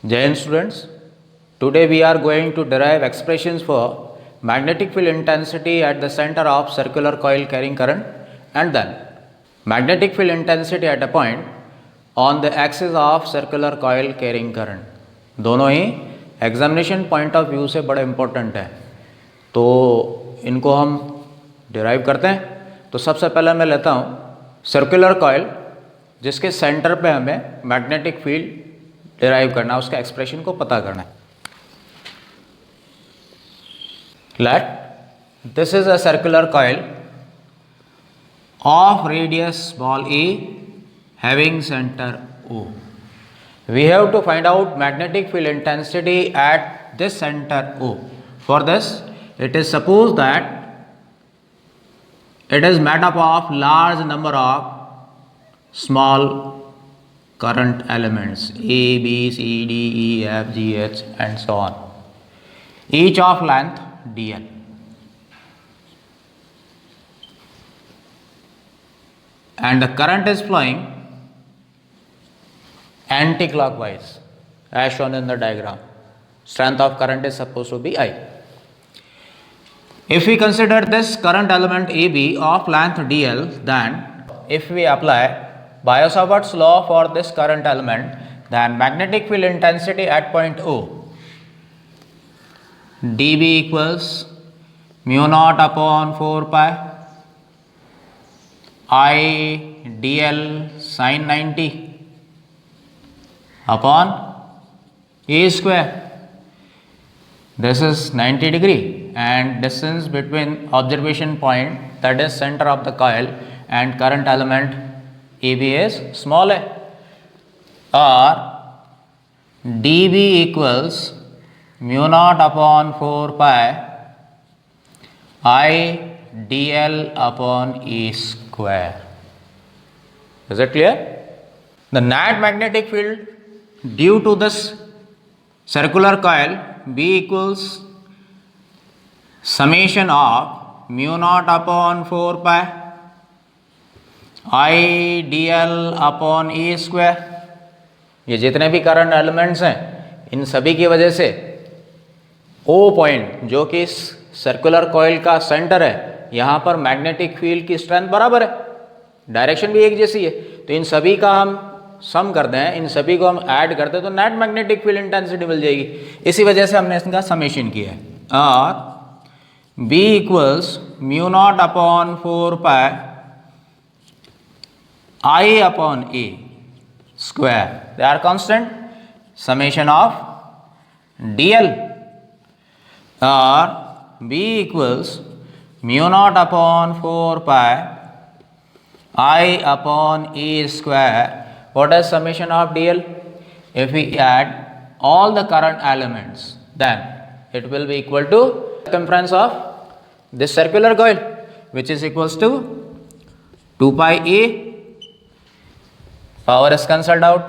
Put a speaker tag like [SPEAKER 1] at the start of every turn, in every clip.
[SPEAKER 1] Jai Hind students, today we are going to derive expressions for magnetic field intensity at the center of circular coil carrying current and then magnetic field intensity at a point on the axis of circular coil carrying current. दोनों ही examination point of view से बड़े important है, तो इनको हम derive करते हैं। तो सबसे पहले मैं लेता हूँ सर्कुलर कॉइल जिसके सेंटर पे हमें मैग्नेटिक फील्ड डिराइव करना है, उसका एक्सप्रेशन को पता करना है। Let this is a circular coil of radius small a having center O. We have to find out magnetic field intensity at this center O. For this, it is supposed that it is made up of large number of small current elements A, B, C, D, E, F, G, H and so on, each of length dl. And the current is flowing anti-clockwise as shown in the diagram. Strength of current is supposed to be I. If we consider this current element AB of length dl, then if we apply Biot-Savart's law for this current element, then magnetic field intensity at point O dB equals mu naught upon 4 pi I dl sin 90 upon a square. This is 90 degree and distance between observation point, that is center of the coil, and current element AB is small a, or dB equals mu naught upon 4 pi I dl upon e square. Is it clear? The net magnetic field due to this circular coil B equals summation of mu naught upon 4 pi I dl upon e square. ये जितने भी current elements हैं, इन सभी की वजह से O point जो कि सर्कुलर कॉइल का सेंटर है, यहाँ पर मैग्नेटिक फील्ड की स्ट्रेंथ बराबर है, डायरेक्शन भी एक जैसी है, तो इन सभी का हम सम करते हैं, इन सभी को हम ऐड करते हैं तो नेट मैग्नेटिक फील्ड इंटेंसिटी मिल जाएगी। इसी वजह से हमने इसका समेशन किया है। और B equals mu naught upon 4 pi I upon A square, they are constant, summation of dl, और B equals mu naught upon 4 pi I upon E square. What is summation of dl? If we add all the current elements, then it will be equal to circumference of this circular coil, which is equals to 2 pi A. Power is cancelled out,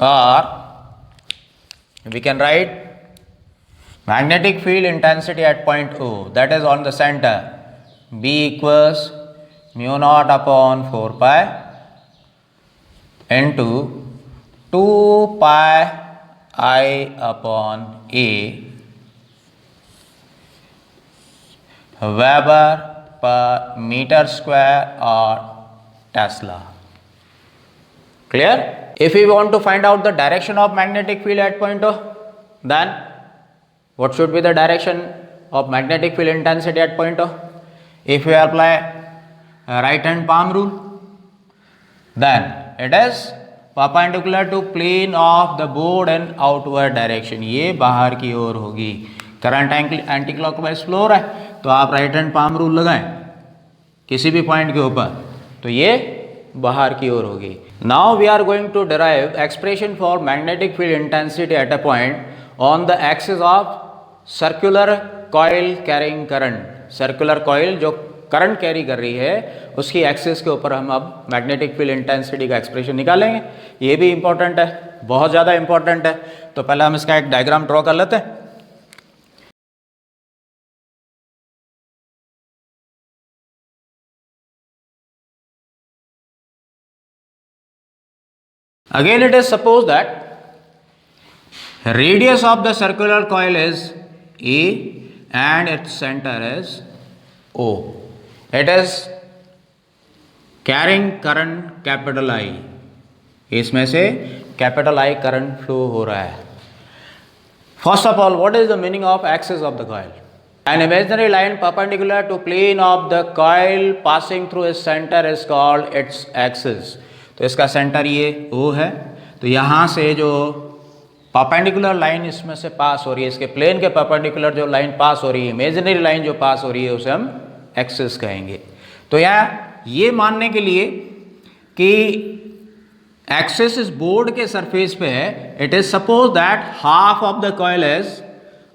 [SPEAKER 1] or we can write magnetic field intensity at point O, that is on the center, B equals mu naught upon 4 pi into 2 pi I upon A Weber per meter square or Tesla. Clear? If we want to find out the direction of magnetic field at point O, then what should be the direction of magnetic field intensity at point O? If we apply right hand palm rule, then it is perpendicular to plane of the board in outward direction. ये बाहर की ओर होगी। Current anti clockwise flow हो रहा है, तो आप right hand palm rule लगाएं किसी भी पॉइंट के ऊपर, तो ये बाहर की ओर होगी। Now we are going to derive expression for magnetic field intensity at a point on the axis of circular coil carrying current. Circular coil जो करंट कैरी कर रही है, उसकी एक्सिस के ऊपर हम अब मैग्नेटिक फील्ड इंटेंसिटी का एक्सप्रेशन निकालेंगे। ये भी इंपॉर्टेंट है, बहुत ज़्यादा इंपॉर्टेंट है। तो पहले हम इसका एक डायग्राम ड्रॉ कर लेते हैं। Again, it is supposed that Radius of the circular coil is A and its center is O. It is carrying current capital I. इसमें से कैपिटल I करंट फ्लो हो रहा है. First of all, what is the meaning of axis of the coil? An imaginary line perpendicular to plane of the coil passing through its center is called its axis. तो इसका centre ये O है. तो यहाँ से जो perpendicular line इसमें से पास हो रही है, इसके प्लेन के परपेंडिकुलर जो लाइन पास हो रही है, इमेजिनरी लाइन जो पास हो रही है, उसे हम एक्सिस कहेंगे. तो यहाँ ये मानने के लिए कि एक्सिस इस बोर्ड के सरफेस पे है, it is suppose that half of the coil is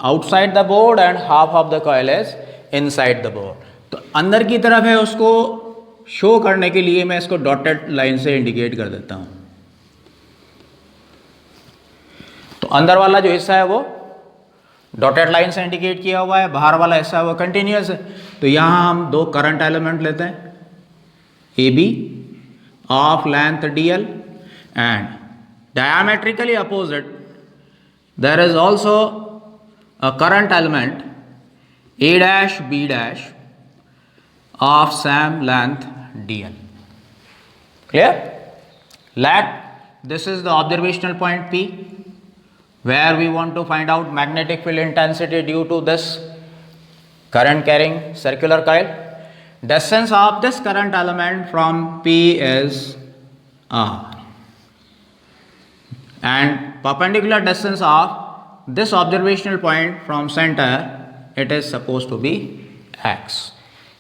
[SPEAKER 1] outside the board and half of the coil is inside the board. तो अंदर की तरफ है, उसको शो करने के लिए मैं इसको डॉटेड लाइन से इंडिकेट कर देता हूं. तो अंदर वाला जो हिस्सा है वो डॉटेड लाइन से इंडिकेट किया हुआ है, बाहर वाला हिस्सा वो कंटिन्यूअस है. तो यहां हम दो करंट एलिमेंट लेते हैं, A B of length dl and diametrically opposite there is also a current element a dash b dash of same length dl. Clear? Let this is the observational point P where we want to find out magnetic field intensity due to this current carrying circular coil. Distance of this current element from P is R and perpendicular distance of this observational point from center, it is supposed to be x.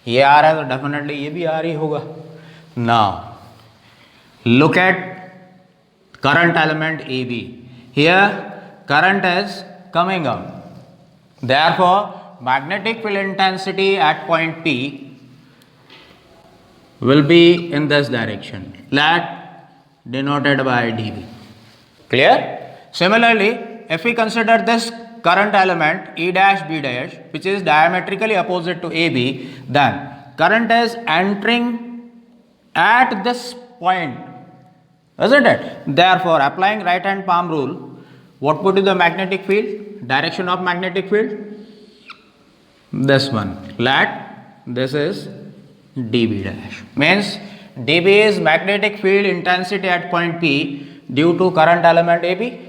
[SPEAKER 1] ये R है तो definitely ये भी R ही होगा. Now look at current element AB. Here current is coming out. Therefore magnetic field intensity at point P will be in this direction, let denoted by dB. Clear? Similarly, if we consider this current element E dash B dash, which is diametrically opposite to AB, then current is entering at this point, isn't it? Therefore, applying right hand palm rule, what would be the magnetic field? Direction of magnetic field? This one. Let this is dB dash. Means dB is magnetic field intensity at point P due to current element AB,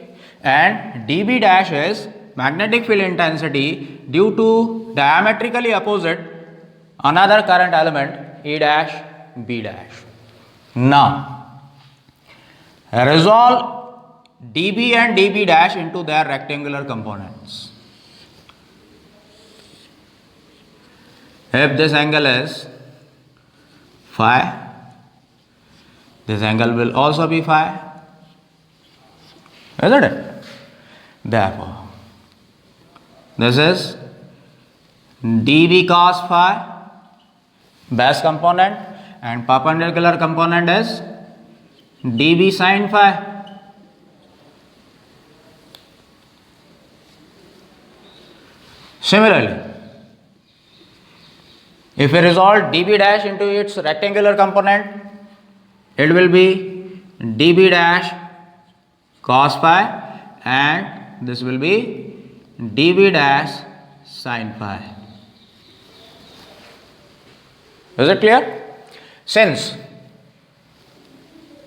[SPEAKER 1] and dB dash is magnetic field intensity due to diametrically opposite another current element E dash B dash. Now resolve dB and dB dash into their rectangular components. If this angle is phi, this angle will also be phi, isn't it? Therefore, this is dB cos phi, base component, and perpendicular component is dB sin phi. Similarly, if we resolve dB dash into its rectangular component, it will be dB dash cos phi and this will be dB dash sin phi. Is it clear? Since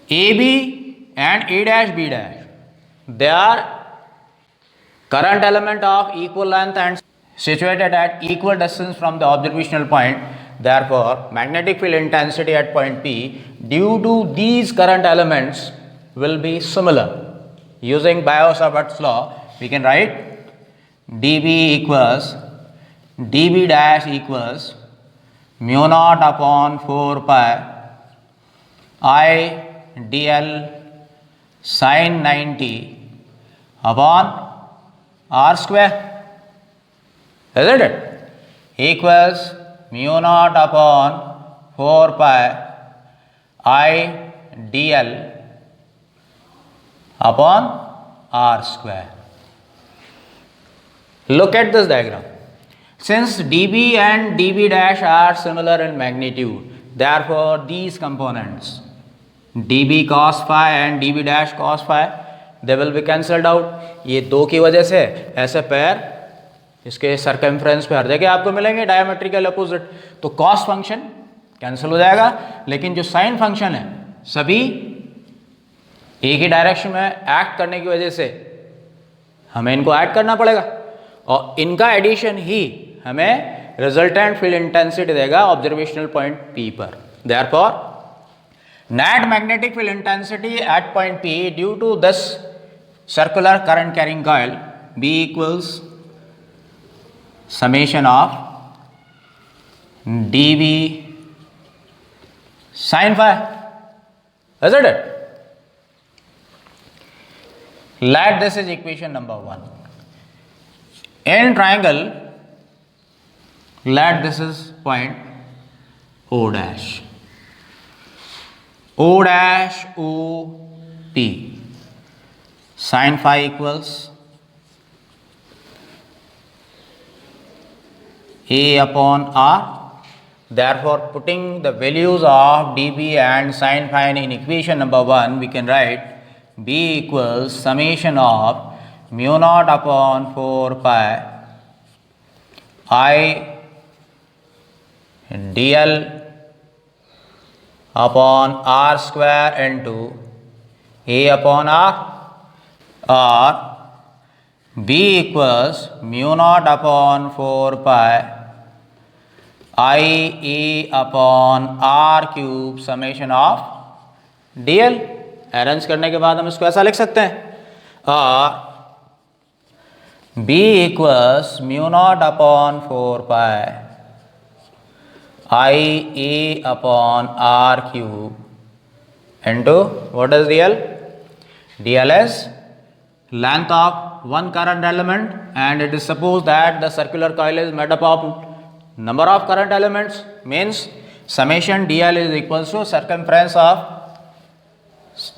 [SPEAKER 1] AB and A dash B dash, they are current element of equal length and situated at equal distance from the observational point, therefore magnetic field intensity at point P due to these current elements will be similar. Using Biot-Savart's law, we can write dB equals dB dash equals mu naught upon 4 pi I dl sin 90 upon r square. Isn't it? Equals mu naught upon 4 pi I dl upon r square. Look at this diagram. Since dB and dB dash are similar in magnitude, therefore these components dB cos phi and dB dash cos phi they will be cancelled out. ये 2 की वजह से ऐसे पैर इसके circumference पे हर जगह आपको मिलेंगे डायमेट्रिकल अपोजिट, तो कॉस फंक्शन कैंसिल हो जाएगा, लेकिन जो साइन फंक्शन है सभी एक ही डायरेक्शन में एक्ट करने की वजह से हमें इनको ऐड करना पड़ेगा और इनका एडिशन ही हमें रिजल्टेंट फील्ड इंटेंसिटी देगा ऑब्जर्वेशनल पॉइंट P पर। Therefore net magnetic field intensity at point P due to this circular current carrying coil B equals summation of dV sin phi, isn't it? Let this is equation number 1. In triangle, let this is point O dash. O dash O P. Sin phi equals A upon R. Therefore, putting the values of dB and sin phi in equation number 1, we can write B equals summation of mu naught upon 4 pi I dl upon R square into A upon R, or B equals mu naught upon 4 pi I A upon R cube summation of dl। Arrange करने के बाद हम इसको ऐसा लिख सकते हैं, और B equals mu naught upon 4 pi I A upon R cube into what is dl? dl is length of one current element, and it is supposed that the circular coil is made up of number of current elements, means summation dl is equals to circumference of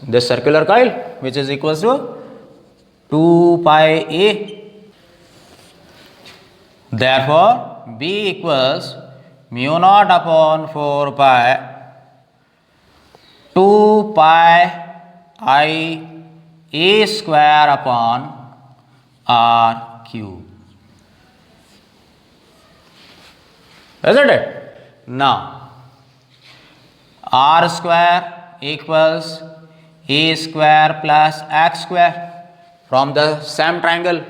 [SPEAKER 1] this circular coil, which is equals to 2 pi a. Therefore B equals mu naught upon 4 pi 2 pi I A square upon R cube, isn't it? Now R square equals A square plus X square. From the same triangle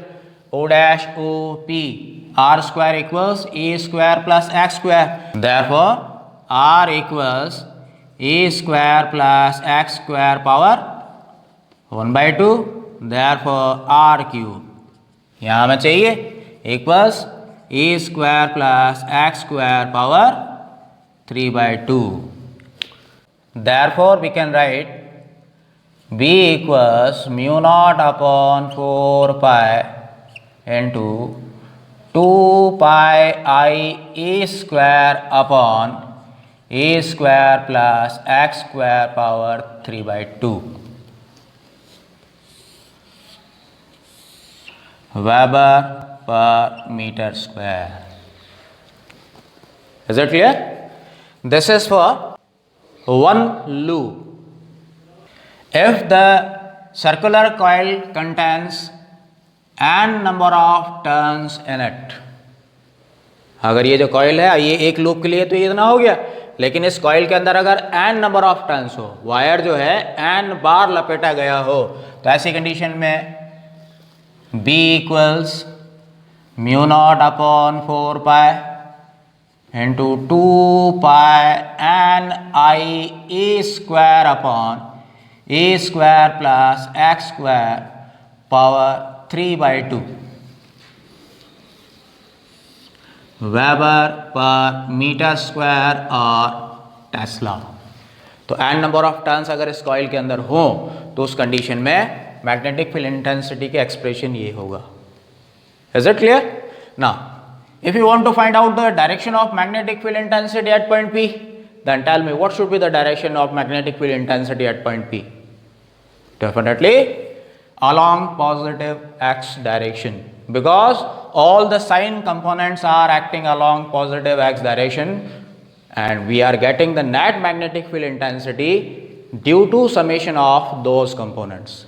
[SPEAKER 1] O dash O P, R square equals A square plus X square. Therefore R equals A square plus X square power 1 by 2, therefore R cube यहाँ हमें चाहिए equals A square plus X square power 3 by 2. Therefore we can write B equals mu naught upon 4 pi into 2 pi I A square upon A square plus X square power 3 by 2. Weber per meter square. Is it clear? This is for one loop. If the circular coil contains n number of turns in it, अगर ये जो coil है ये एक loop के लिए तो ये इतना हो गया, लेकिन इस कॉइल के अंदर अगर n नंबर ऑफ टर्न्स हो, वायर जो है n बार लपेटा गया हो, तो ऐसी कंडीशन में B equals mu naught upon 4 pi into 2 pi n I A square upon A square plus X square power 3 by 2 Weber per meter square और टेस्ला। तो n नंबर ऑफ टर्न्स अगर इस कॉइल के अंदर हो तो उस कंडीशन में मैग्नेटिक फील्ड इंटेंसिटी के एक्सप्रेशन ये होगा। Is it clear? Now, if you want to find out the direction of magnetic field intensity at point P, then tell me what should be the direction of magnetic field intensity at point P? Definitely along positive x direction, because all the sign components are acting along positive x direction, and we are getting the net magnetic field intensity due to summation of those components.